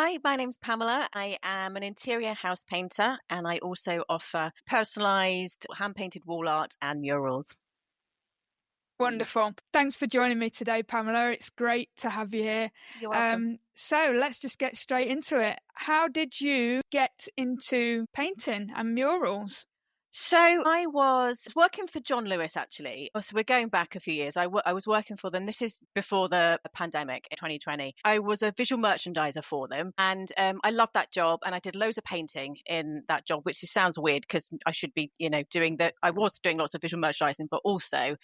Hi, my name's Pamela. I am an interior house painter and I also offer personalised hand painted wall art and murals. Wonderful. Thanks for joining me today, Pamela. It's great to have you here. You're welcome. So let's just get straight into it. How did you get into painting and murals? So I was working for John Lewis, actually. So we're going back a few years. I was working for them. This is before the pandemic in 2020. I was a visual merchandiser for them, and I loved that job. And I did loads of painting in that job, which just sounds weird because I should be, doing that. I was doing lots of visual merchandising, but also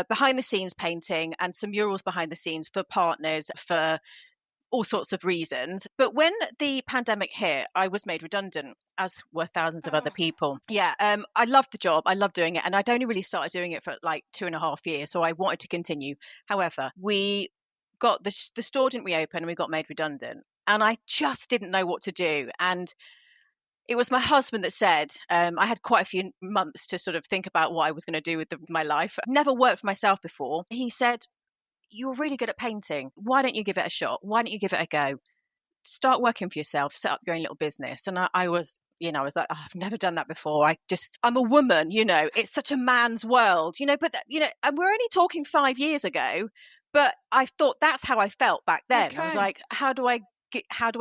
behind the scenes painting and some murals behind the scenes for partners for all sorts of reasons. But when the pandemic hit, I was made redundant, as were thousands of other people. Yeah, I loved the job. I loved doing it. And I'd only really started doing it for like 2.5 years. So I wanted to continue. However, we got the store didn't reopen and we got made redundant. And I just didn't know what to do. And it was my husband that said, I had quite a few months to sort of think about what I was going to do with my life. I've never worked for myself before. He said, "You're really good at painting. Why don't you give it a shot? Why don't you give it a go? Start working for yourself, set up your own little business." And I was, I was like, "Oh, I've never done that before. I'm a woman, it's such a man's world, but, and we're only talking 5 years ago, but I thought that's how I felt back then. I was Okay. like, how do I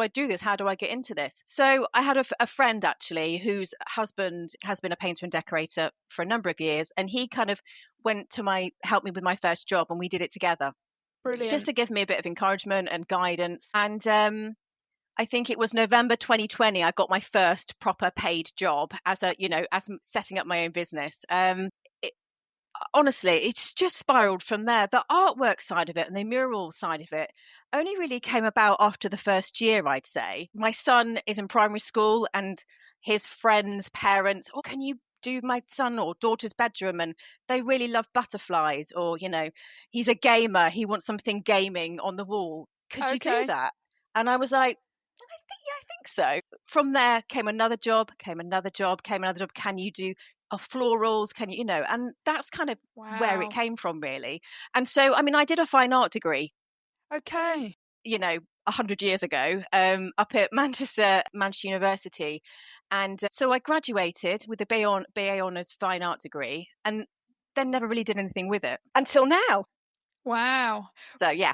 do this? How do I get into this? So I had a friend actually whose husband has been a painter and decorator for a number of years. And he kind of helped me with my first job and we did it together. Brilliant. Just to give me a bit of encouragement and guidance. And I think it was November 2020, I got my first proper paid job as setting up my own business. Honestly, it's just spiraled from there. The artwork side of it and the mural side of it only really came about after the first year, I'd say. My son is in primary school and his friends' parents, "Oh, can you do my son or daughter's bedroom?" And they really love butterflies, or, he's a gamer. He wants something gaming on the wall. Could you do that? And I was like, I think so. From there came another job, came another job, came another job. Can you do florals? Can you, and that's kind of where it came from, really. And so, I mean, I did a fine art degree. Okay. 100 years ago, up at Manchester University. And so I graduated with a BA Honours Fine Art degree and then never really did anything with it until now. Wow. So, yeah.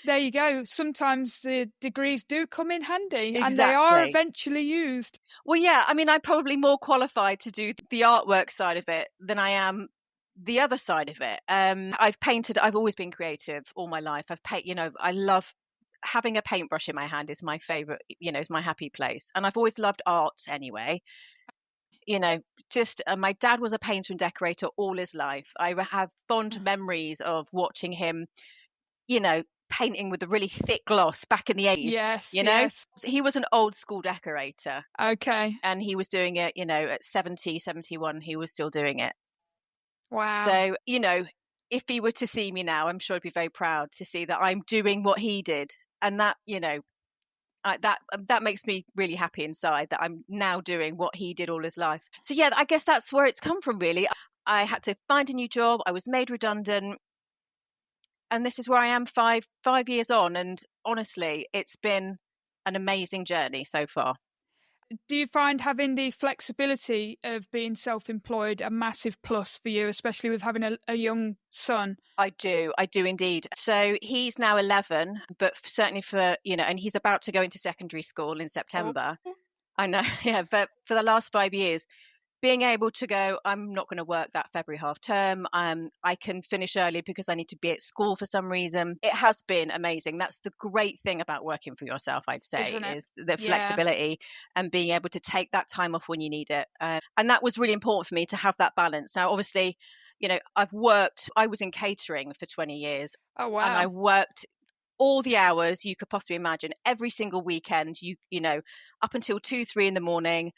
There you go. Sometimes the degrees do come in handy and they Exactly. are eventually used. Well, yeah, I mean, I'm probably more qualified to do the artwork side of it than I am the other side of it. I've always been creative all my life. I love having a paintbrush in my hand is my favorite, is my happy place. And I've always loved art anyway. My dad was a painter and decorator all his life. I have fond memories of watching him, painting with a really thick gloss back in the 80s. Yes. He was an old school decorator. Okay. And he was doing it, at 70, 71, he was still doing it. Wow. So, if he were to see me now, I'm sure he'd be very proud to see that I'm doing what he did. And that, that makes me really happy inside that I'm now doing what he did all his life. So, yeah, I guess that's where it's come from, really. I had to find a new job. I was made redundant. And this is where I am 5 years on. And honestly, it's been an amazing journey so far. Do you find having the flexibility of being self-employed a massive plus for you, especially with having a young son? I do indeed. So he's now 11, but certainly and he's about to go into secondary school in September. Oh. I know, yeah, but for the last 5 years, being able to go, I'm not going to work that February half term. I can finish early because I need to be at school for some reason. It has been amazing. That's the great thing about working for yourself, I'd say, is the flexibility and being able to take that time off when you need it. And that was really important for me to have that balance. Now, obviously, I was in catering for 20 years. Oh, wow. And I worked all the hours you could possibly imagine every single weekend, up until 2-3 in the morning.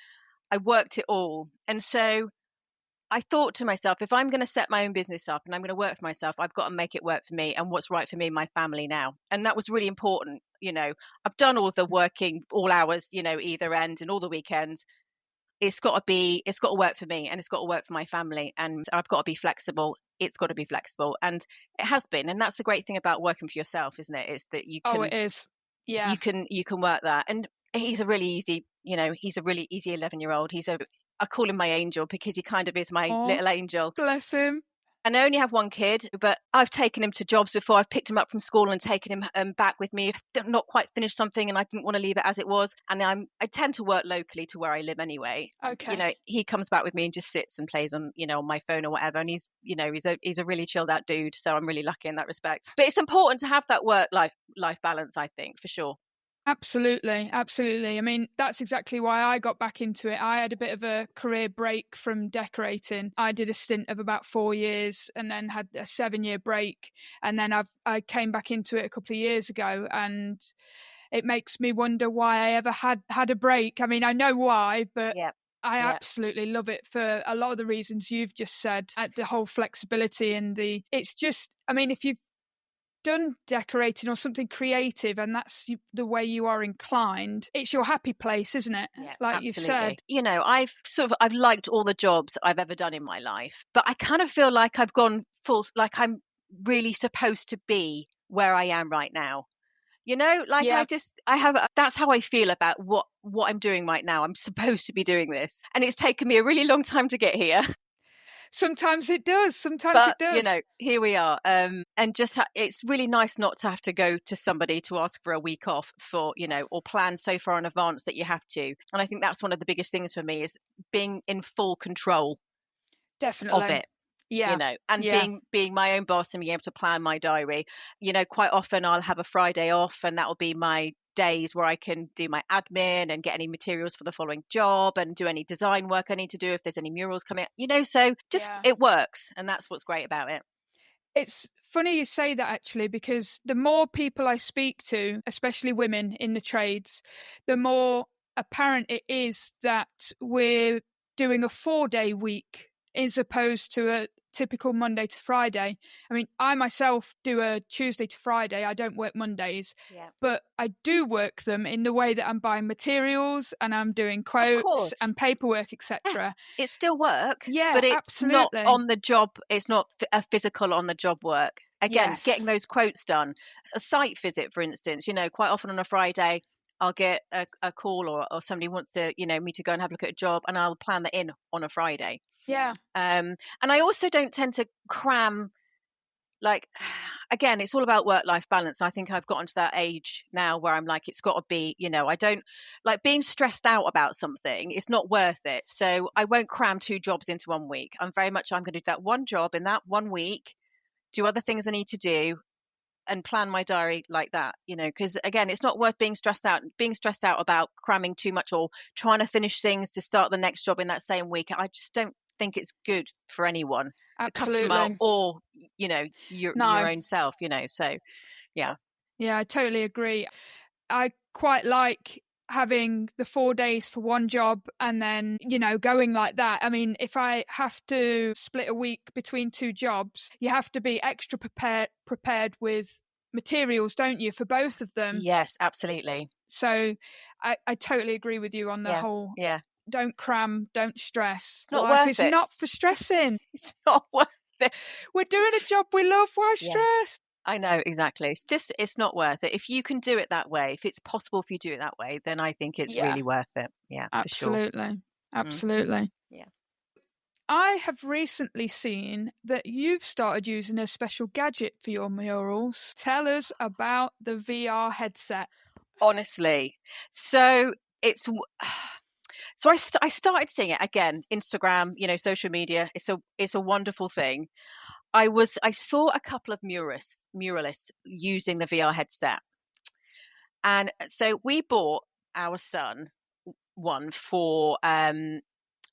I worked it all. And so I thought to myself, if I'm going to set my own business up and I'm going to work for myself, I've got to make it work for me and what's right for me and my family now. And that was really important. I've done all the working, all hours, either end and all the weekends. It's got to work for me and it's got to work for my family. And I've got to be flexible. It's got to be flexible. And it has been. And that's the great thing about working for yourself, isn't it? Is that you can. Oh, it is. Yeah. you can work that. And he's a really easy, he's a really easy 11-year-old. I call him my angel because he kind of is my Oh, little angel. bless him. And I only have one kid, but I've taken him to jobs before. I've picked him up from school and taken him back with me. If I've not quite finished something and I didn't want to leave it as it was. And I tend to work locally to where I live anyway. Okay. He comes back with me and just sits and plays on, on my phone or whatever. And he's a really chilled out dude. So I'm really lucky in that respect. But it's important to have that work life balance, I think, for sure. Absolutely, absolutely. I mean, that's exactly why I got back into it. I had a bit of a career break from decorating. I did a stint of about 4 years and then had a 7-year break. And then I came back into it a couple of years ago, and it makes me wonder why I ever had a break. I mean, I know why, but Yeah. I Yeah. absolutely love it for a lot of the reasons you've just said. The whole flexibility and it's just, I mean, if you've done decorating or something creative and that's the way you are inclined, it's your happy place, isn't it? Yeah, Like you've absolutely. said. I've liked all the jobs I've ever done in my life, but I kind of feel like I've gone full, like I'm really supposed to be where I am right now. Like Yeah. that's how I feel about what I'm doing right now. I'm supposed to be doing this, and it's taken me a really long time to get here. Sometimes it does. Sometimes But it does. here we are, and it's really nice not to have to go to somebody to ask for a week off or plan so far in advance that you have to. And I think that's one of the biggest things for me is being in full control of Definitely. it. Yeah. And Yeah. being my own boss and being able to plan my diary. Quite often I'll have a Friday off, and that will be my days where I can do my admin and get any materials for the following job and do any design work I need to do if there's any murals coming up, so just Yeah. it works, and that's what's great about it. It's funny you say that, actually, because the more people I speak to, especially women in the trades, the more apparent it is that we're doing a 4-day week as opposed to a typical Monday to Friday. I mean, I myself do a Tuesday to Friday. I don't work Mondays, Yeah. but I do work them in the way that I'm buying materials and I'm doing Of quotes course. and paperwork, Yeah. etc. It's still work, Yeah, but it's not absolutely. on the job. It's not a physical on the job work. Again, getting Yes. those quotes done. A site visit, for instance, quite often on a Friday, I'll get a call, or somebody wants me to go and have a look at a job, and I'll plan that in on a Friday. Yeah. And I also don't tend to cram, like, again, it's all about work-life balance. I think I've gotten to that age now where I'm like, it's got to be, I don't like being stressed out about something. It's not worth it. So I won't cram 2 jobs into 1 week. I'm going to do that one job in that 1 week, do other things I need to do, and plan my diary like that, because again, it's not worth being stressed out about cramming too much or trying to finish things to start the next job in that same week. I just don't think it's good for anyone, the customer Absolutely. or your No. own self, so yeah. Yeah, I totally agree. I quite like having the 4 days for one job and then, going like that. I mean, if I have to split a week between 2 jobs, you have to be extra prepared with materials, don't you, for both of them? Yes, absolutely. So I totally agree with you on the Yeah, whole yeah. don't cram, don't stress. Not Life worth is it. not for stressing. It's not worth it. We're doing a job we love, why Yeah, stress? I know, exactly. It's not worth it. If you can do it that way, if it's possible for you to do it that way, then I think it's Yeah, really worth it. Yeah, for sure. absolutely. Mm, Absolutely. yeah. I have recently seen that you've started using a special gadget for your murals. Tell us about the VR headset. Honestly. So it's so I started seeing it again, Instagram, social media. It's a wonderful thing. I saw a couple of muralists using the VR headset. And so we bought our son one for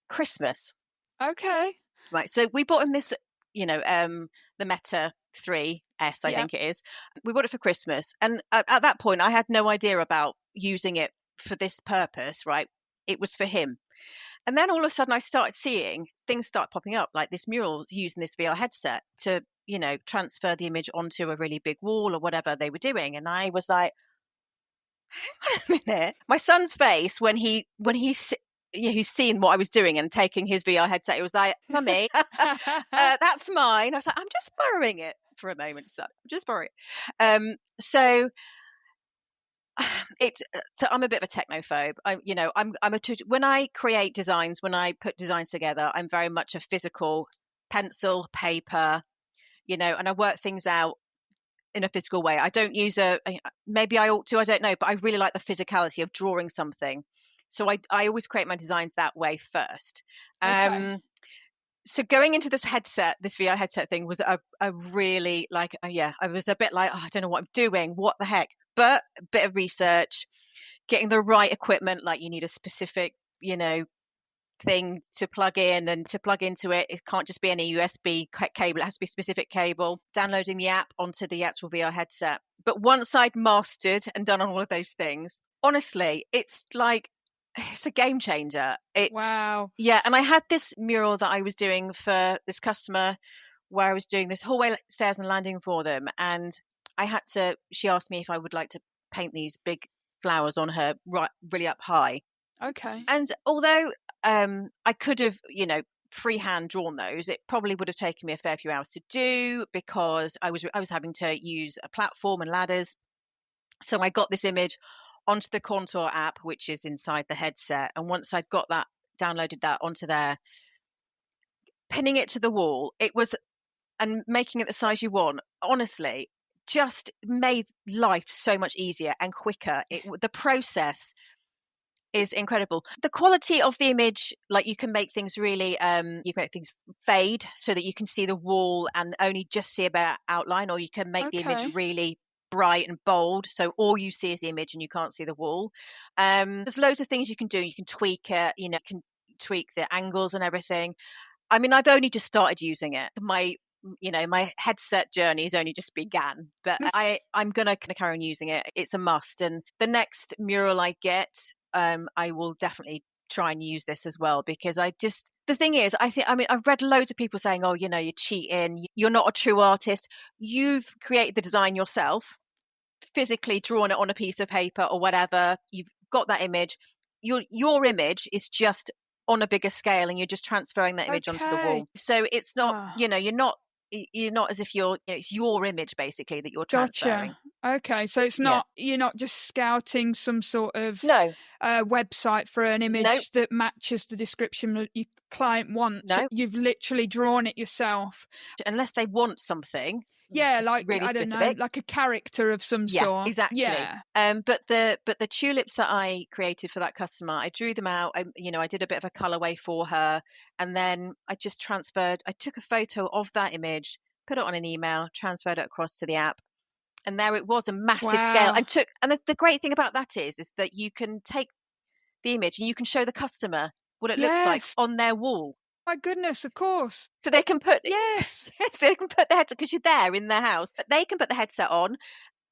Christmas. Okay. Right. So we bought him this, the Meta 3S, I Yeah. think it is. We bought it for Christmas. And at that point, I had no idea about using it for this purpose, right? It was for him. And then all of a sudden I started seeing things start popping up, like this mural using this VR headset to, transfer the image onto a really big wall or whatever they were doing. And I was like, hang on a minute. My son's face he's seen what I was doing and taking his VR headset, he was like, Mummy, that's mine. I was like, I'm just borrowing it for a moment, son. Just borrow it. So So I'm a bit of a technophobe. When I create designs, when I put designs together, I'm very much a physical pencil, paper, and I work things out in a physical way. I don't use maybe I ought to, I don't know, but I really like the physicality of drawing something. So I always create my designs that way first. Okay. So going into this VR headset thing was a really yeah, I was a bit like, oh, I don't know what I'm doing. What the heck? But a bit of research, getting the right equipment, like you need a specific, thing to plug in and to plug into it. It can't just be any USB cable. It has to be a specific cable. Downloading the app onto the actual VR headset. But once I'd mastered and done all of those things, honestly, it's a game changer. Wow. Yeah. And I had this mural that I was doing for this customer where I was doing this hallway stairs and landing for them. And she asked me if I would like to paint these big flowers on her really up high. Okay. And although I could have, freehand drawn those, it probably would have taken me a fair few hours to do because I was having to use a platform and ladders. So I got this image onto the Contour app, which is inside the headset. And once I'd got that, downloaded that onto there, pinning it to the wall, and making it the size you want, honestly, just made life so much easier and quicker. The process is incredible. The quality of the image, like you can make things really, you can make things fade so that you can see the wall and only just see about outline, or you can make the image Okay. really bright and bold, so all you see is the image and you can't see the wall. There's loads of things you can do. You can tweak it, can tweak the angles and everything. I mean, I've only just started using it. My headset journey has only just began, but I'm gonna carry on using it. It's a must. And the next mural I get, I will definitely try and use this as well, because the thing is, I've read loads of people saying, oh, you're cheating, you're not a true artist. You've created the design yourself, physically drawn it on a piece of paper or whatever. You've got that image. Your image is just on a bigger scale, and you're just transferring that image onto the Okay. wall. So it's not, Ah, you're not as if it's your image basically that you're transferring. gotcha. Okay, so Yeah. you're not just scouting some sort of No, website for an no, image that matches the description that your client wants. no. You've literally drawn it yourself. Unless they want something Yeah, like really I don't know, specific. like a character of some Yeah, sort. exactly. Yeah. But the tulips that I created for that customer, I drew them out. I did a bit of a colorway for her, and then I just transferred. I took a photo of that image, put it on an email, transferred it across to the app, and there it was, a massive scale. Wow. And the great thing about that is that you can take the image and you can show the customer what it looks like Yes. on their wall, My goodness, of course. so they can put. Yes. So they can put the headset, because you're there in their house, but they can put the headset on,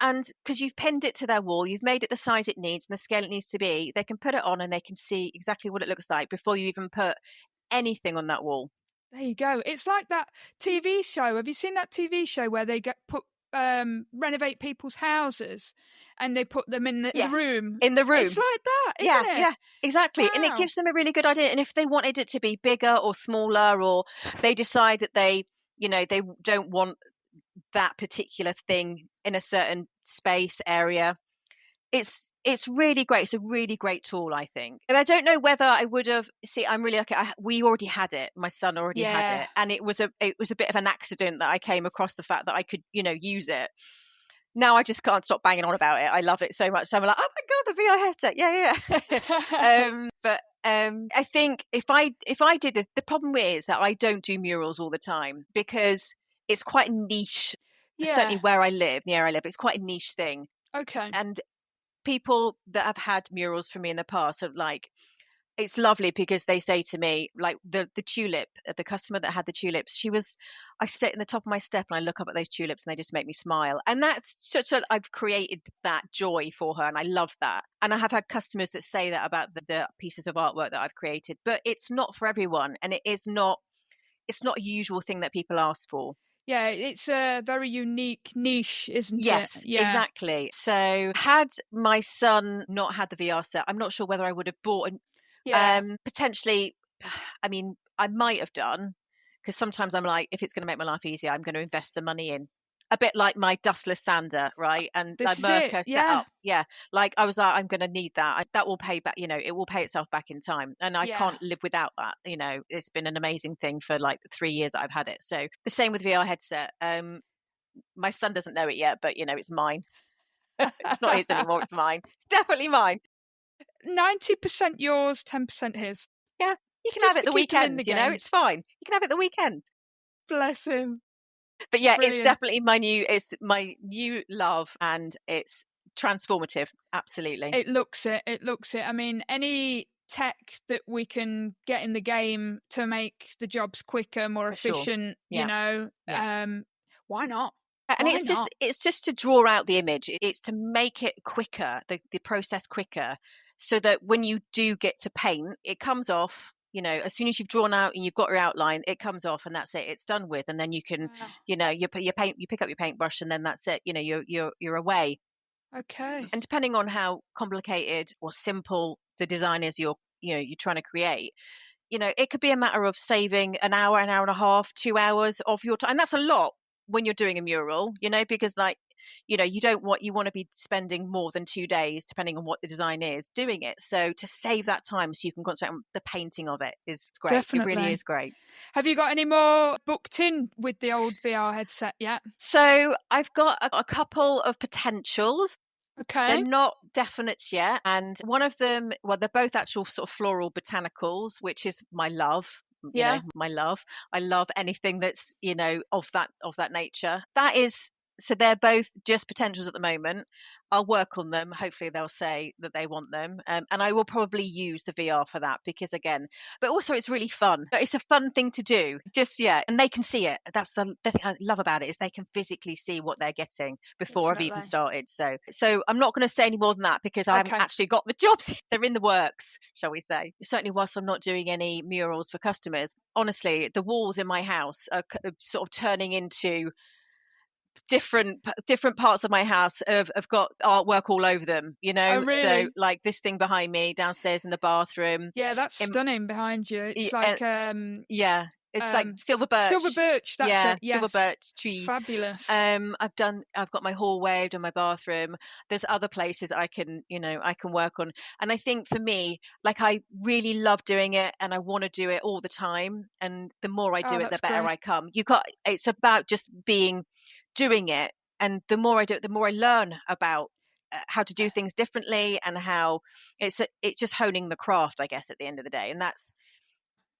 and because you've pinned it to their wall, you've made it the size it needs and the scale it needs to be, they can put it on and they can see exactly what it looks like before you even put anything on that wall. There you go. It's like that TV show. Have you seen that TV show where they renovate people's houses and they put them in the Yes, room? in the room. It's like that, Yeah, isn't it? yeah, exactly. And it Wow. gives them a really good idea. And if they wanted it to be bigger or smaller, or they decide that they don't want that particular thing in a certain space area, it's really great. It's a really great tool, I think. And I don't know whether I would have. See, I'm really lucky. We already had it. My son already had Yeah. it, and it was a bit of an accident that I came across the fact that I could use it. Now I just can't stop banging on about it. I love it so much. So I'm like, oh my god, the VR headset, yeah, yeah. But I think if I did it, the problem is that I don't do murals all the time, because it's quite niche. Certainly Yeah. where I live, near I live, it's quite a niche thing. Okay. And people that have had murals for me in the past have it's lovely, because they say to me, like the tulip, the customer that had the tulips, I sit in the top of my step and I look up at those tulips and they just make me smile. And that's I've created that joy for her, and I love that. And I have had customers that say that about the pieces of artwork that I've created, but it's not for everyone, and it's not a usual thing that people ask for. Yeah, it's a very unique niche, isn't it? Yes, Yeah. exactly. So had my son not had the VR set, I'm not sure whether I would have bought Yeah. potentially. I mean, I might have done, because sometimes I'm like, if it's going to make my life easier, I'm going to invest the money in. a bit like my dustless sander, right? And This like is it. Merca set Yeah. up. Yeah. Like I was like, I'm going to need that. That will pay back, it will pay itself back in time. And I Yeah. can't live without that. It's been an amazing thing for like the 3 years that I've had it. So the same with VR headset. My son doesn't know it yet, but it's mine. It's not his anymore. It's mine. Definitely mine. 90% yours, 10% his. Yeah. You can have Just it to the keep him in the weekends, game. it's fine. You can have it the weekend. Bless him. But yeah, it's Brilliant. definitely it's my new love, and it's transformative. Absolutely. It looks it. It looks it. I mean, any tech that we can get in the game to make the jobs quicker, more For sure. efficient, Yeah. Yeah. why not? And Why not? it's just to draw out the image. It's to make it quicker, the process quicker, so that when you do get to paint, it comes off. As soon as you've drawn out and you've got your outline, it comes off, and that's it. It's done with, and then you can, Wow. you paint, you pick up your paintbrush, and then that's it. You're away. Okay. And depending on how complicated or simple the design is you're trying to create, it could be a matter of saving an hour and a half, 2 hours of your time. And that's a lot when you're doing a mural, because like, you want to be spending more than 2 days, depending on what the design is, doing it. So to save that time so you can concentrate on the painting of it is great. It really Definitely. is great. Have you got any more booked in with the old VR headset yet? So I've got a couple of potentials. They're Okay. not definite yet. And one of them, well, they're both actual sort of floral botanicals, which is my love. Yeah. My love. I love anything that's, of that nature. That is, so they're both just potentials at the moment. I'll work on them. Hopefully they'll say that they want them. And I will probably use the VR for that because again, but also it's really fun. It's a fun thing to do. Just, yeah. And they can see it. That's the thing I love about it is they can physically see what they're getting before I've even Definitely. started. So I'm not going to say any more than that because I haven't Okay. actually got the jobs. They're in the works, shall we say. Certainly whilst I'm not doing any murals for customers, honestly, the walls in my house are sort of turning into different parts of my house have got artwork all over them, Oh, so really? like this thing behind me downstairs in the bathroom, Yeah, that's in, stunning behind you. It's uh, like yeah, it's like um silver silver birch. birch, that's Yeah, it. silver Yes. birch tree. Fabulous. I've got my hallway, I've done my bathroom. There's other places I can work on. And I think for me, like I really love doing it and I want to do it all the time. And the more I do Oh, it, the that's better great. I come. It's about just doing it. And the more I do it, the more I learn about how to do things differently and how it's just honing the craft, I guess, at the end of the day. And that's,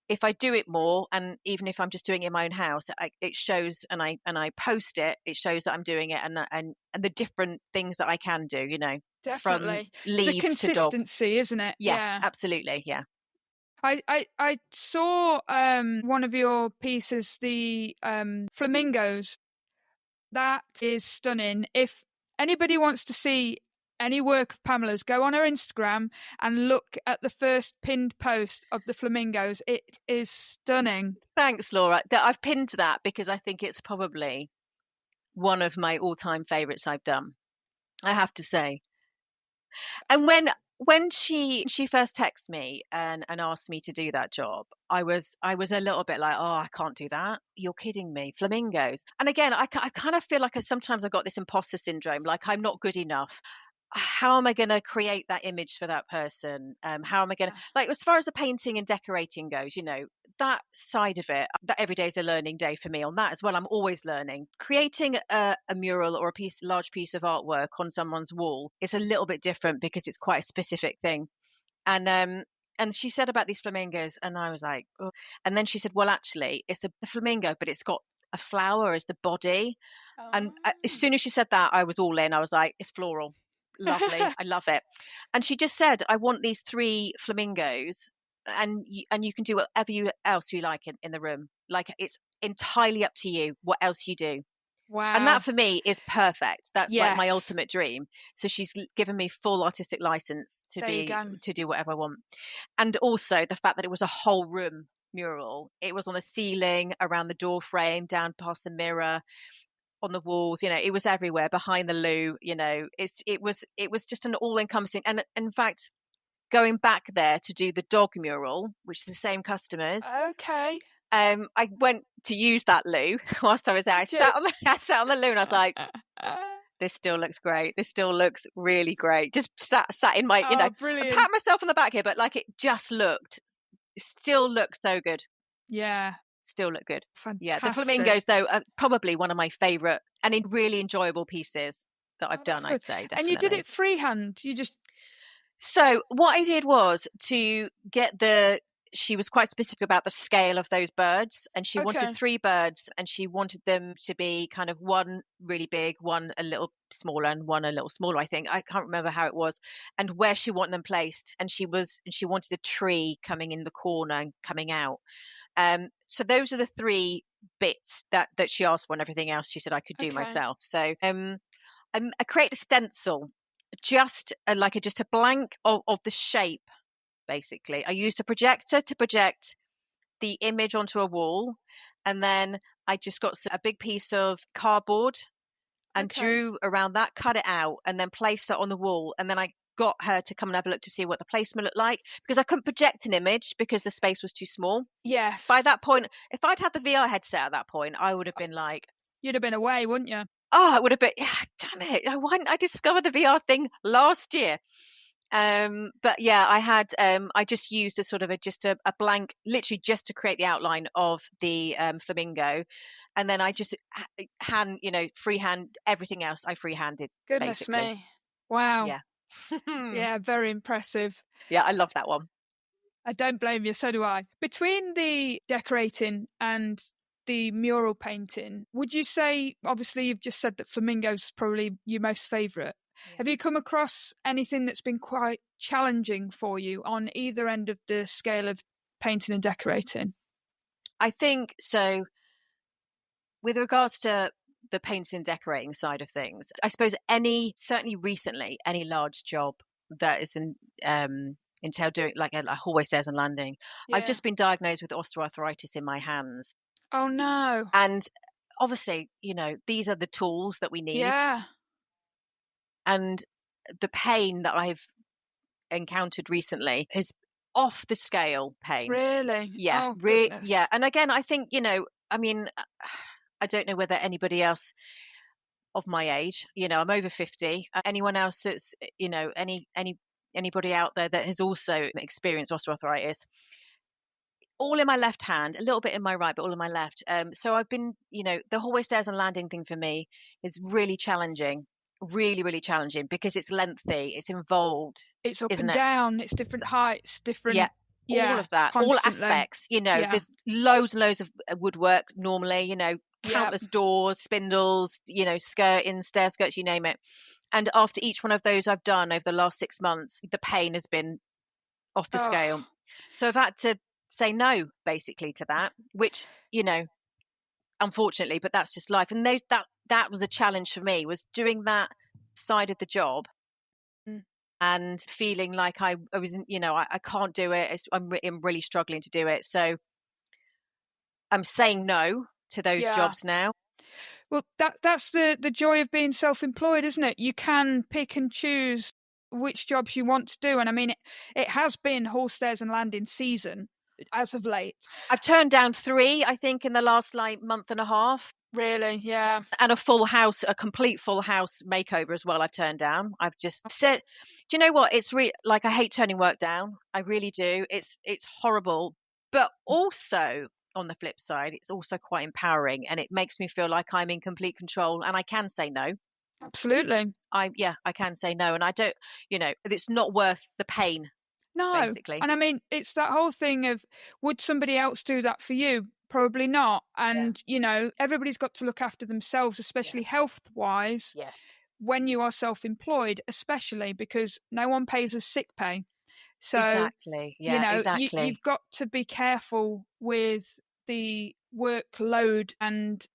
if I do it more, and even if I'm just doing it in my own house, it shows, and I post it. It shows that I'm doing it, and the different things that I can do. From Definitely. It's the leaves to dog. consistency, isn't it? Yeah, Yeah. absolutely. Yeah. I saw one of your pieces, the flamingos. That is stunning. If anybody wants to see any work of Pamela's, go on her Instagram and look at the first pinned post of the flamingos. It is stunning. Thanks, Laura. I've pinned that because I think it's probably one of my all-time favorites I've done. I have to say. And when she first texted me and asked me to do that job, I was a little bit like, oh, I can't do that. You're kidding me, flamingos. And again, I kind of feel like sometimes I got this imposter syndrome, like I'm not good enough. How am I going to create that image for that person? How am I going to, like, as far as the painting and decorating goes, that side of it, that every day is a learning day for me on that as well. I'm always learning. Creating a mural or large piece of artwork on someone's wall is a little bit different because it's quite a specific thing. And she said about these flamingos, and I was like, oh. And then she said, well, actually, it's the flamingo, but it's got a flower as the body. And as soon as she said that, I was all in. I was like, it's floral. Lovely. I love it. And she just said, I want these 3 flamingos, and you can do whatever else you like in the room. Like it's entirely up to you what else you do. And Wow. that for me is perfect. That's like my Yes. ultimate dream. So she's given me full artistic license There you go. to do whatever I want. And also the fact that it was a whole room mural. It was on the ceiling, around the door frame, down past the mirror, on the walls, it was everywhere, behind the loo, it was just an all encompassing. And in fact, going back there to do the dog mural, which is the same customers, Okay. I went to use that loo whilst I was there. I sat on the loo and I was like, this still looks great. This still looks really great. Just sat in my, Oh, I brilliant. pat myself on the back here, but like it still looked so good. Yeah. Still look good. Fantastic. Yeah, the flamingos though are probably one of my favourite and really enjoyable pieces that I've done, I'd say, definitely. And you did it freehand? So what I did was to get she was quite specific about the scale of those birds, and she wanted 3 birds, and she wanted them to be kind of one really big, one a little smaller, and one a little smaller. I think I can't remember how it was, and where she wanted them placed. And she wanted a tree coming in the corner and coming out. So those are the 3 bits that she asked for, and everything else she said I could do myself. So I created a stencil, just a blank of the shape. Basically, I used a projector to project the image onto a wall, and then I just got a big piece of cardboard and drew around that, cut it out, and then placed it on the wall. And then I got her to come and have a look to see what the placement looked like, because I couldn't project an image because the space was too small. Yes. By that point, if I'd had the VR headset at that point, I would have been like, you'd have been away, wouldn't you? Oh, it would have been, damn it. Why didn't I discover the VR thing last year? But yeah, I just used a blank, literally just to create the outline of the flamingo. And then I just freehand everything else. I freehanded. Goodness basically. me. Wow. Yeah. Yeah, very impressive. Yeah, I love that one. I don't blame you, so do I. Between the decorating and the mural painting, would you say, obviously you've just said that flamingos is probably your most favourite. Yeah. Have you come across anything that's been quite challenging for you on either end of the scale of painting and decorating? I think so. With regards to the painting and decorating side of things, I suppose certainly recently, any large job that is entailed doing like a hallway stairs and landing. Yeah. I've just been diagnosed with osteoarthritis in my hands. Oh no. And obviously, these are the tools that we need. Yeah. And the pain that I've encountered recently is off the scale pain. Really? Yeah. Oh, yeah. And again, I think, I don't know whether anybody else of my age, I'm over 50, anyone else that's, anybody out there that has also experienced osteoarthritis, all in my left hand, a little bit in my right, but all in my left. So I've been, the hallway stairs and landing thing for me is really challenging, really, really challenging, because it's lengthy, it's involved. It's up and down, it's different heights, different. Yeah, all of that, constantly. All aspects, there's loads and loads of woodwork normally, countless doors, spindles, skirting, stair skirts, you name it. And after each one of those I've done over the last 6 months, the pain has been off the scale. So I've had to say no, basically, to that, which, unfortunately, but that's just life. And that was a challenge for me, was doing that side of the job and feeling like I was, I can't do it. I'm really struggling to do it. So I'm saying no to those jobs now. Well, that's the joy of being self-employed, isn't it? You can pick and choose which jobs you want to do. And I mean, it has been hall stairs and landing season as of late. I've turned down 3, I think, in the last month and a half. Really? Yeah. And a complete full house makeover as well, I've turned down. I've just said, do you know what? It's really like, I hate turning work down. I really do. It's horrible. But also, on the flip side, it's also quite empowering, and it makes me feel like I'm in complete control, and I can say no. Absolutely. I can say no, and I don't, it's not worth the pain. No. Basically. And I mean, it's that whole thing of, would somebody else do that for you? Probably not. And, everybody's got to look after themselves, especially health-wise. Yes. When you are self-employed, especially, because no one pays us sick pay. So, exactly. Yeah, exactly. You've got to be careful with the workload and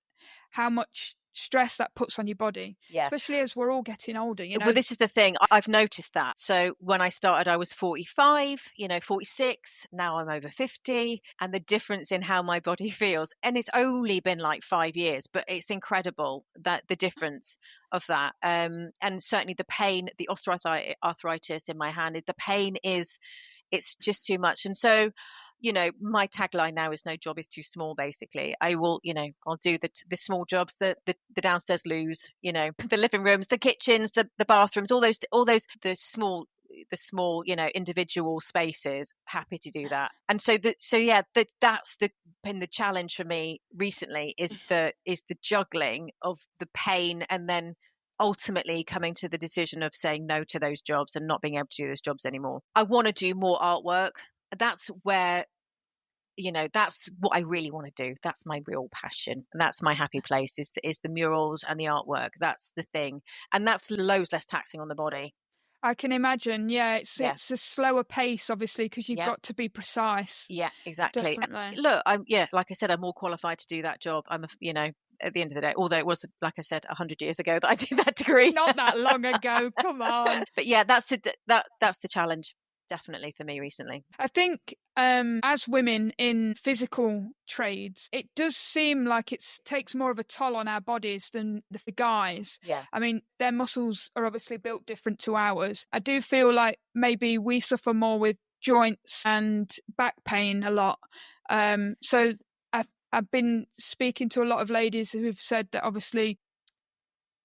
how much stress that puts on your body, especially as we're all getting older. Well, this is the thing. I've noticed that. So when I started, I was 45, 46. Now I'm over 50, and the difference in how my body feels. And it's only been like 5 years, but it's incredible that the difference of that. And certainly the pain, the osteoarthritis in my hand, the pain it's just too much. And so my tagline now is no job is too small. Basically, I will, I'll do the small jobs, the downstairs loos, the living rooms, the kitchens, the bathrooms, all those the small, individual spaces. Happy to do that. And that's been the challenge for me recently, is the juggling of the pain, and then ultimately coming to the decision of saying no to those jobs and not being able to do those jobs anymore. I want to do more artwork. That's where, that's what I really want to do. That's my real passion, and that's my happy place, is the murals and the artwork. That's the thing, and that's loads less taxing on the body. I can imagine. Yeah, Yeah. it's a slower pace, obviously, because you've Yeah. got to be precise. Yeah, exactly. Definitely. Look, like I said, I'm more qualified to do that job. At the end of the day, although it was, like I said, 100 years ago that I did that degree. Not that long ago. Come on. But yeah, that's the challenge, definitely, for me recently. I think as women in physical trades, it does seem like it takes more of a toll on our bodies than the guys. Yeah. I mean, their muscles are obviously built different to ours. I do feel like maybe we suffer more with joints and back pain a lot. So I've been speaking to a lot of ladies who've said that obviously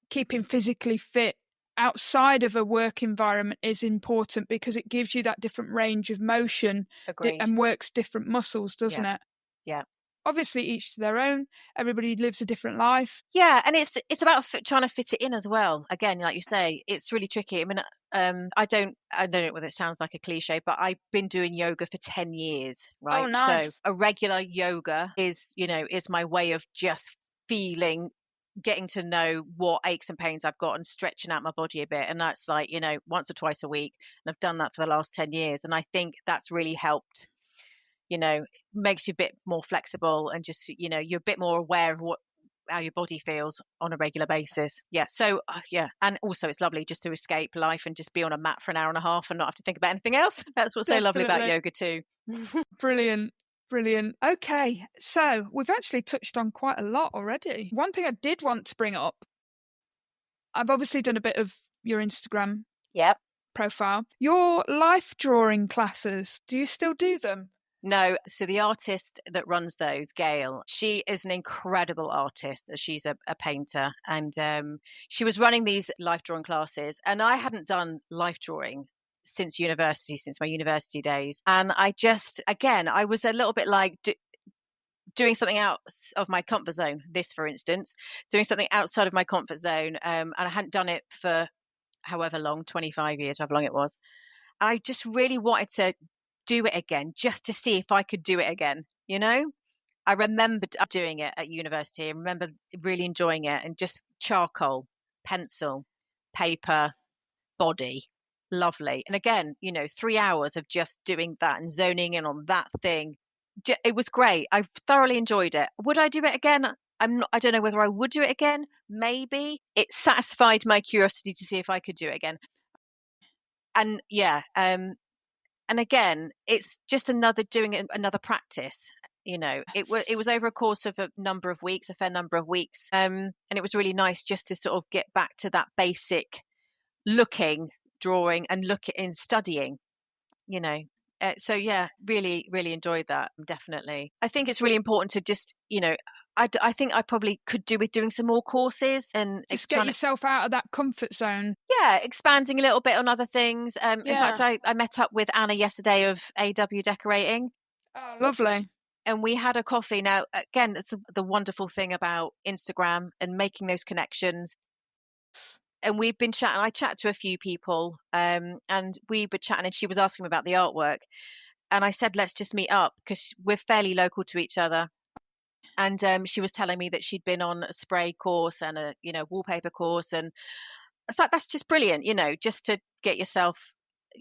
keeping physically fit outside of a work environment is important, because it gives you that different range of motion. Agreed. And works different muscles, doesn't it? Yeah. Obviously, each to their own. Everybody lives a different life. Yeah, and it's about trying to fit it in as well. Again, like you say, it's really tricky. I mean, I don't know whether it sounds like a cliche, but I've been doing yoga for 10 years, right? Oh, nice. So a regular yoga is my way of just getting to know what aches and pains I've got, and stretching out my body a bit. And that's like, once or twice a week. And I've done that for the last 10 years. And I think that's really helped, makes you a bit more flexible, and just, you're a bit more aware of how your body feels on a regular basis. Yeah. So and also it's lovely just to escape life and just be on a mat for an hour and a half and not have to think about anything else. That's what's so lovely about yoga too. Brilliant. Okay, so we've actually touched on quite a lot already. One thing I did want to bring up, I've obviously done a bit of your Instagram profile. Your life drawing classes, do you still do them? No. So the artist that runs those, Gail, she is an incredible artist. She's a painter, and she was running these life drawing classes, and I hadn't done life drawing since my university days. And I was a little bit like doing something out of my comfort zone. This, for instance, doing something outside of my comfort zone. And I hadn't done it for however long, 25 years, however long it was. I just really wanted to do it again, just to see if I could do it again. I remembered doing it at university. I remember really enjoying it, and just charcoal, pencil, paper, body. Lovely. And again, 3 hours of just doing that and zoning in on that thing. It was great. I thoroughly enjoyed it. Would I do it again? I don't know whether I would do it again. Maybe. It satisfied my curiosity to see if I could do it again. And and again, it's just another practice. It was over a course of a fair number of weeks. And it was really nice just to sort of get back to that basic looking, drawing, and studying, so really, really enjoyed that. Definitely. I think it's really important to just, I think I probably could do with doing some more courses and just get yourself out of that comfort zone. Yeah, expanding a little bit on other things. In fact, I met up with Anna yesterday of AW Decorating. Oh, lovely. And we had a coffee. Now, again, it's the wonderful thing about Instagram and making those connections. And we've been chatting. I chat to a few people, and we were chatting, and she was asking me about the artwork. And I said, let's just meet up, because we're fairly local to each other. And she was telling me that she'd been on a spray course and a wallpaper course, and it's like, that's just brilliant, just to get yourself,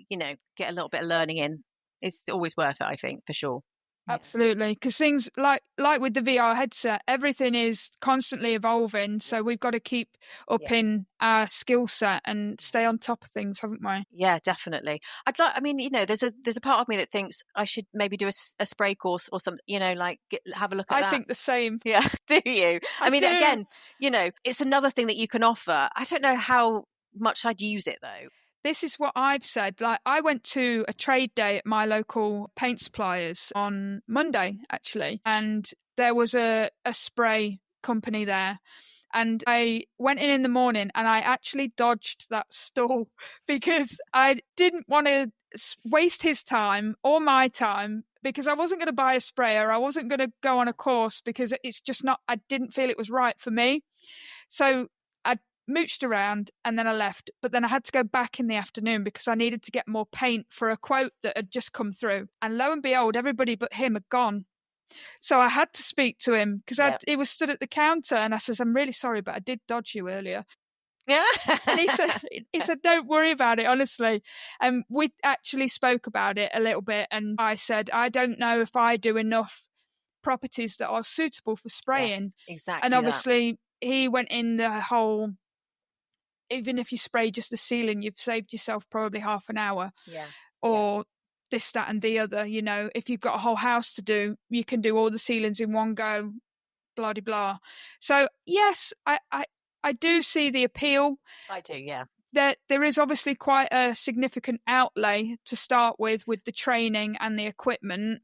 get a little bit of learning in. It's always worth it, I think, for sure. Absolutely, because things like with the VR headset, everything is constantly evolving, so we've got to keep up in our skill set and stay on top of things, haven't we? Yeah, definitely. There's a part of me that thinks I should maybe do a spray course or something, have a look at that. I think the same. Yeah, do you? I mean, again, it's another thing that you can offer. I don't know how much I'd use it though. this is what I've said. Like, I went to a trade day at my local paint suppliers on Monday, actually, and there was a spray company there. And I went in the morning and I actually dodged that stall because I didn't want to waste his time or my time, because I wasn't going to buy a sprayer. I wasn't going to go on a course because it's just not, I didn't feel it was right for me. So I mooched around and then I left. But then I had to go back in the afternoon because I needed to get more paint for a quote that had just come through. And lo and behold, everybody but him had gone. So I had to speak to him because he was stood at the counter, and I says, "I'm really sorry, but I did dodge you earlier." Yeah. And he said, "Don't worry about it, honestly." And we actually spoke about it a little bit, and I said, "I don't know if I do enough properties that are suitable for spraying." Yes, exactly. And obviously he went in the whole, even if you spray just the ceiling, you've saved yourself probably half an hour. Yeah. Or this, that, and the other. You know, if you've got a whole house to do, you can do all the ceilings in one go, blah, blah, blah. So, yes, I do see the appeal. I do, yeah. There is obviously quite a significant outlay to start with the training and the equipment.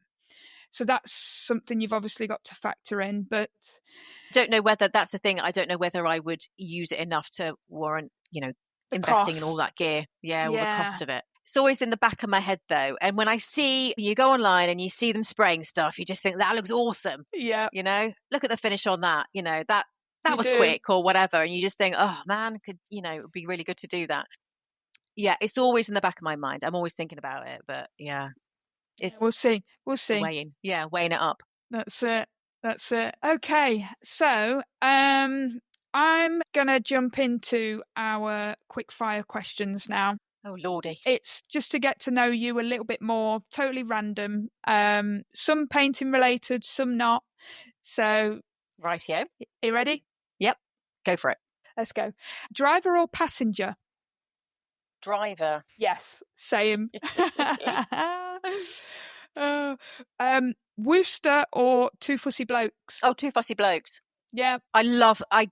So that's something you've obviously got to factor in. But don't know whether that's the thing. I don't know whether I would use it enough to warrant, investing in all that gear. Yeah, all the cost of it. It's always in the back of my head though. And when you go online and you see them spraying stuff, you just think that looks awesome. Yeah. Look at the finish on that. That was quick or whatever. And you just think, oh man, it would be really good to do that. Yeah, it's always in the back of my mind. I'm always thinking about it, but yeah. We'll see. Weighing it up. That's it. Okay. So, I'm going to jump into our quickfire questions now. Oh, Lordy. It's just to get to know you a little bit more, totally random. Some painting related, some not. So, rightio. Are you ready? Yep. Go for it. Let's go. Driver or passenger? Driver. Yes, same. Wooster or Two Fussy Blokes? Oh, Two Fussy Blokes. Yeah.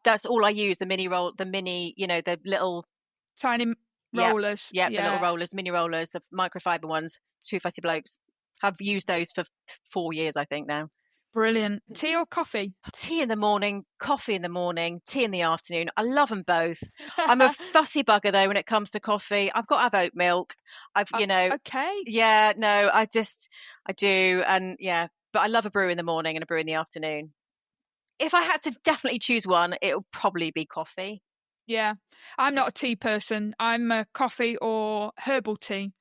That's all I use, the mini, the little tiny rollers. Yeah, the little rollers, mini rollers, the microfiber ones, Two Fussy Blokes. I've used those for 4 years, I think now. Brilliant. Tea or coffee? Tea in the morning, coffee in the morning, tea in the afternoon. I love them both. I'm a fussy bugger though when it comes to coffee. I've got to have oat milk. Okay. Yeah, no, I do. And yeah, but I love a brew in the morning and a brew in the afternoon. If I had to definitely choose one, it would probably be coffee. Yeah. I'm not a tea person. I'm a coffee or herbal tea.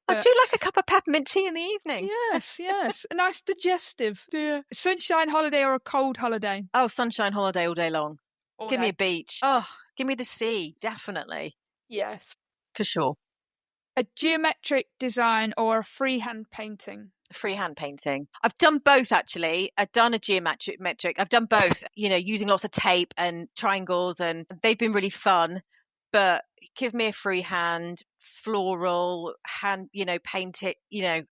I do like a cup of peppermint tea in the evening. Yes. A nice digestive. Yeah. Sunshine holiday or a cold holiday? Oh, sunshine holiday all day long. Give me a beach. Oh, give me the sea, definitely. Yes. For sure. A geometric design or a freehand painting? Freehand painting. I've done both actually. I've done a geometric. I've done both, using lots of tape and triangles, and they've been really fun. But give me a freehand, floral, hand, paint it.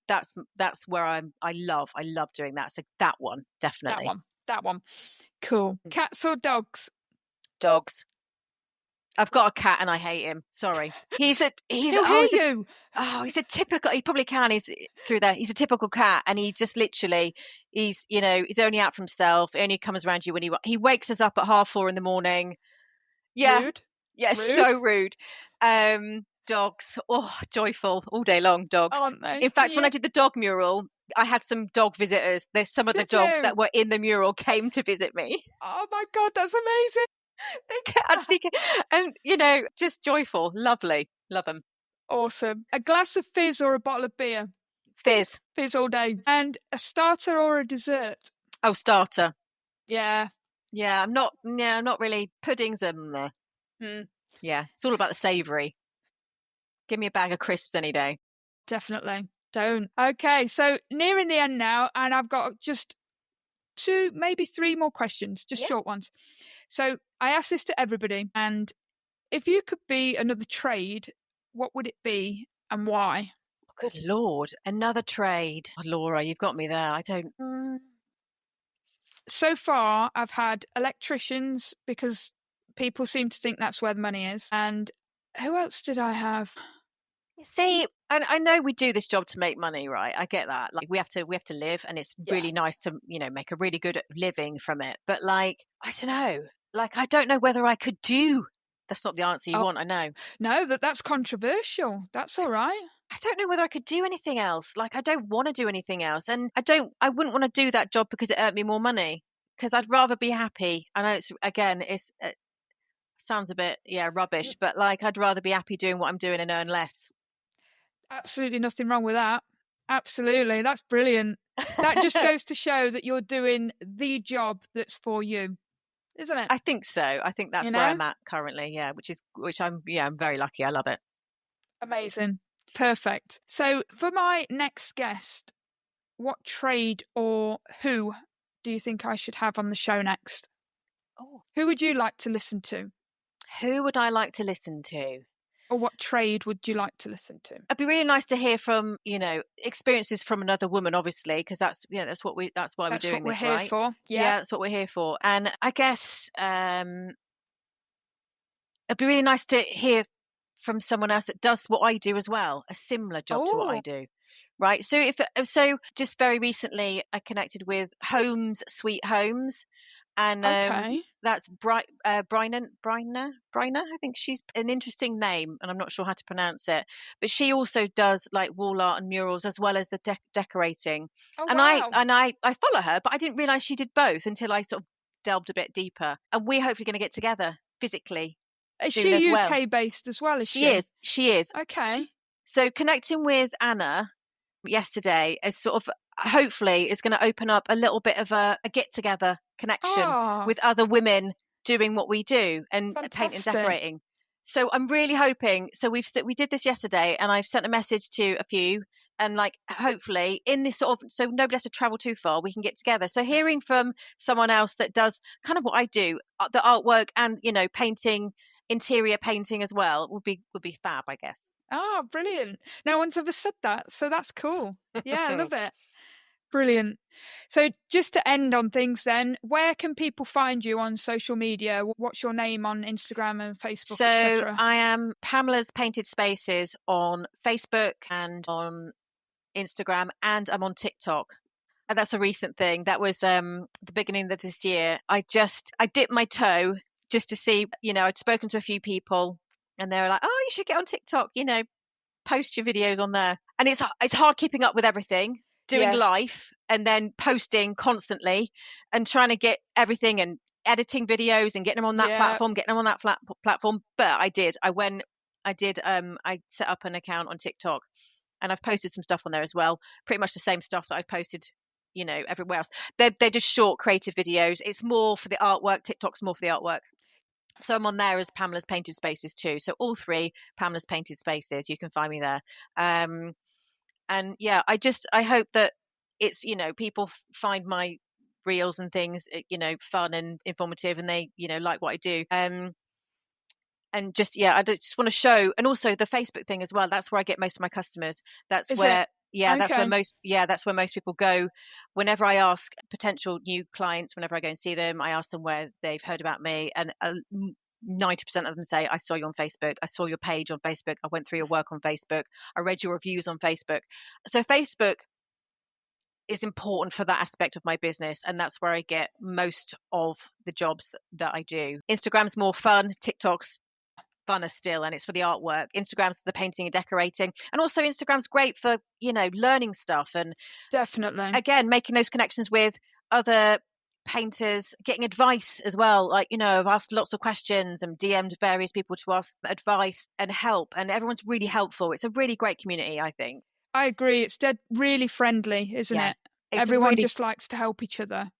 That's where I love doing that. So that one, definitely. That one. Cool. Cats or dogs? Dogs. I've got a cat and I hate him. Sorry. He'll hate you. He's a typical, he probably can, he's through there. He's a typical cat, and he just literally, he's only out for himself. He only comes around you when he wakes us up at 4:30 in the morning. Yeah. Rude. Yeah, rude. So rude. Dogs, joyful all day long, dogs. Aren't they? In fact, when I did the dog mural, I had some dog visitors. There's some of the dogs that were in the mural came to visit me. Oh my God, that's amazing. They actually and just joyful, lovely, love them. Awesome. A glass of fizz or a bottle of beer? Fizz all day. And a starter or a dessert? Oh, starter. Yeah. I'm not really. Puddings are yeah, it's all about the savoury. Give me a bag of crisps any day. Definitely. Don't. Okay, so nearing the end now, and I've got just 2, maybe 3 more questions, just short ones. So I asked this to everybody, and if you could be another trade, what would it be and why? Good Lord, another trade. Oh, Laura, you've got me there. I don't. So far, I've had electricians because people seem to think that's where the money is, and Who else did I have? See, and I know we do this job to make money, right? I get that. Like we have to live, and it's Yeah. really nice to, make a really good living from it. But like, I don't know. Like, I don't know whether I could do. That's not the answer you Oh, want, I know. no, that's controversial. That's all right. I don't know whether I could do anything else. Like, I don't want to do anything else, and I wouldn't want to do that job because it earned me more money. Because I'd rather be happy. I know it sounds a bit rubbish, but like I'd rather be happy doing what I'm doing and earn less. Absolutely nothing wrong with that. Absolutely. That's brilliant. That just goes to show that you're doing the job that's for you, isn't it? I think so. I think that's You where know? I'm at currently. Yeah, I'm very lucky. I love it. Amazing. Perfect. So, for my next guest, what trade or who do you think I should have on the show next? Oh, Who would you like to listen to? who would I like to listen to? Or what trade would you like to listen to? It'd be really nice to hear from, experiences from another woman, obviously, because that's why we're That's what doing we're this, here right? for. Yeah, Yeah. that's what we're here for. And I guess it'd be really nice to hear from someone else that does what I do as well, a similar job to what I Oh, do. Right. So just very recently I connected with Homes Sweet Homes, and okay. that's Bryna. I think she's an interesting name, and I'm not sure how to pronounce it. But she also does like wall art and murals as well as the decorating. Oh, And wow. I follow her, but I didn't realize she did both until I sort of delved a bit deeper. And we're hopefully going to get together physically Is soon as she well. UK based as well, is She she? is. She is. Okay. So connecting with Anna yesterday is sort of hopefully is going to open up a little bit of a get together connection Oh, with other women doing what we do and painting and fantastic. decorating. So I'm really hoping. So we did this yesterday, and I've sent a message to a few, and like hopefully in this sort of, so nobody has to travel too far, we can get together. So hearing from someone else that does kind of what I do, the artwork and painting, interior painting as well, would be fab, I guess. Oh, brilliant. No one's ever said that, so that's cool. Yeah, I love it. Brilliant. So just to end on things then, where can people find you on social media? What's your name on Instagram and Facebook, So etc.? I am Pamela's Painted Spaces on Facebook and on Instagram, and I'm on TikTok. And that's a recent thing. That was the beginning of this year. I dipped my toe just to see, I'd spoken to a few people, and they were like, "Oh, you should get on TikTok, post your videos on there." And it's hard keeping up with everything, doing Yes. life and then posting constantly and trying to get everything and editing videos and getting them on that Yeah. platform, getting them on that platform. But I did. I set up an account on TikTok, and I've posted some stuff on there as well. Pretty much the same stuff that I've posted, everywhere else. They're just short creative videos. It's more for the artwork. TikTok's more for the artwork. So I'm on there as Pamela's Painted Spaces too. So all three Pamela's Painted Spaces, you can find me there. And yeah, I hope that it's, people find my reels and things, fun and informative, and they, like what I do. And just, yeah, I just want to show, and also the Facebook thing as well. That's where I get most of my customers. That's Is where, it? yeah, Okay. that's where most people go. Whenever I ask potential new clients, whenever I go and see them, I ask them where they've heard about me, and 90% of them say, "I saw you on Facebook. I saw your page on Facebook. I went through your work on Facebook. I read your reviews on Facebook." So Facebook is important for that aspect of my business, and that's where I get most of the jobs that I do. Instagram's more fun. TikTok's funner still, and it's for the artwork. Instagram's for the painting and decorating, and also Instagram's great for learning stuff, and Definitely. again making those connections with other painters, getting advice as well. Like, I've asked lots of questions and DM'd various people to ask advice and help, and everyone's really helpful. It's a really great community, I think. I agree. It's really friendly, isn't Yeah, it? it's a Everyone really just likes to help each other.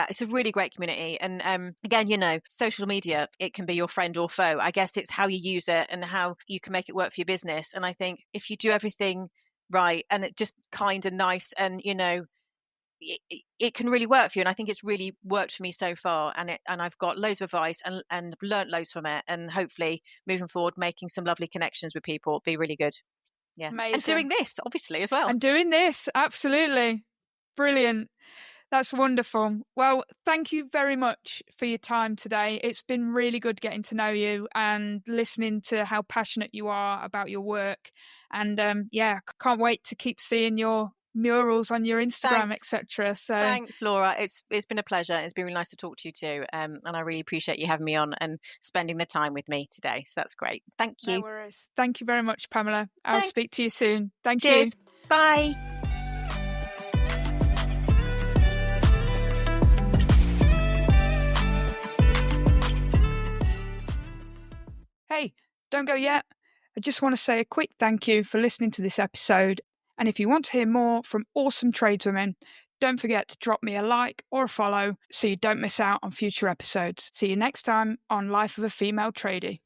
it's a really great community. And again, social media, it can be your friend or foe. I guess it's how you use it and how you can make it work for your business. And I think if you do everything right and it just kind and nice, and it can really work for you. And I think it's really worked for me so far, and I've got loads of advice and learnt loads from it, and hopefully moving forward making some lovely connections with people will be really good. Yeah, and Amazing. doing this obviously as well. And doing this, absolutely. Brilliant. That's wonderful. Well, thank you very much for your time today. It's been really good getting to know you and listening to how passionate you are about your work. And can't wait to keep seeing your murals on your Instagram, Thanks. etc. So Thanks, Laura. It's been a pleasure. It's been really nice to talk to you too. And I really appreciate you having me on and spending the time with me today. So that's great. Thank no you. worries. Thank you very much, Pamela. I'll Thanks. speak to you soon. Thank you. Cheers. Bye. Hey, don't go yet. I just want to say a quick thank you for listening to this episode. And if you want to hear more from awesome tradeswomen, don't forget to drop me a like or a follow so you don't miss out on future episodes. See you next time on Life of a Female Tradie.